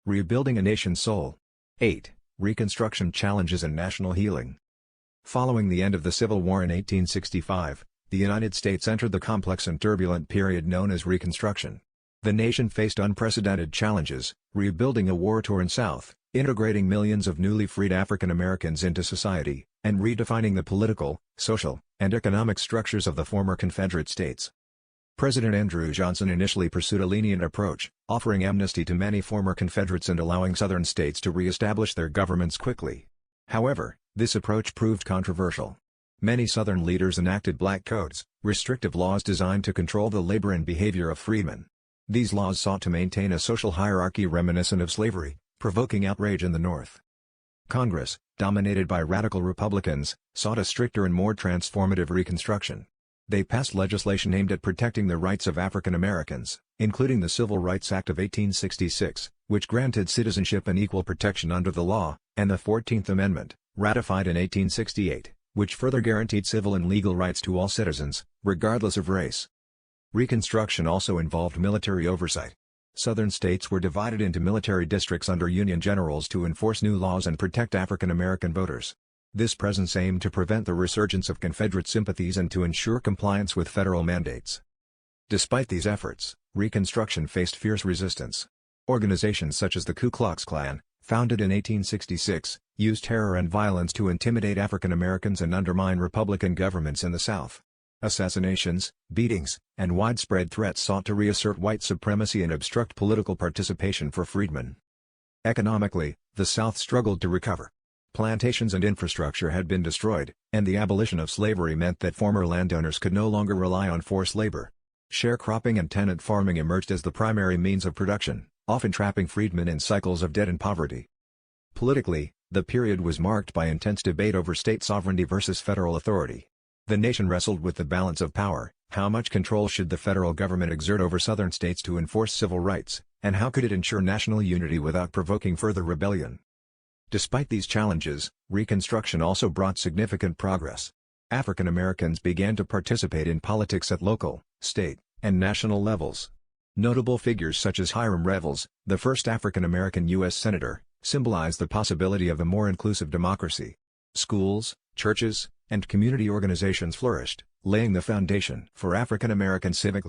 Rebuilding a Nation's Soul. 8. Reconstruction Challenges and National Healing. Following the end of the Civil War in 1865, the United States entered the complex and turbulent period known as Reconstruction. The nation faced unprecedented challenges, rebuilding a war-torn South, integrating millions of newly freed African Americans into society, and redefining the political, social, and economic structures of the former Confederate states. President Andrew Johnson initially pursued a lenient approach, offering amnesty to many former Confederates and allowing Southern states to re-establish their governments quickly. However, this approach proved controversial. Many Southern leaders enacted black codes, restrictive laws designed to control the labor and behavior of freedmen. These laws sought to maintain a social hierarchy reminiscent of slavery, provoking outrage in the North. Congress, dominated by radical Republicans, sought a stricter and more transformative Reconstruction. They passed legislation aimed at protecting the rights of African Americans, including the Civil Rights Act of 1866, which granted citizenship and equal protection under the law, and the 14th Amendment, ratified in 1868, which further guaranteed civil and legal rights to all citizens, regardless of race. Reconstruction also involved military oversight. Southern states were divided into military districts under Union generals to enforce new laws and protect African American voters. This presence aimed to prevent the resurgence of Confederate sympathies and to ensure compliance with federal mandates. Despite these efforts, Reconstruction faced fierce resistance. Organizations such as the Ku Klux Klan, founded in 1866, used terror and violence to intimidate African Americans and undermine Republican governments in the South. Assassinations, beatings, and widespread threats sought to reassert white supremacy and obstruct political participation for freedmen. Economically, the South struggled to recover. Plantations and infrastructure had been destroyed, and the abolition of slavery meant that former landowners could no longer rely on forced labor. Sharecropping and tenant farming emerged as the primary means of production, often trapping freedmen in cycles of debt and poverty. Politically, the period was marked by intense debate over state sovereignty versus federal authority. The nation wrestled with the balance of power: how much control should the federal government exert over Southern states to enforce civil rights, and how could it ensure national unity without provoking further rebellion? Despite these challenges, Reconstruction also brought significant progress. African Americans began to participate in politics at local, state, and national levels. Notable figures such as Hiram Revels, the first African American U.S. Senator, symbolized the possibility of a more inclusive democracy. Schools, churches, and community organizations flourished, laying the foundation for African American civic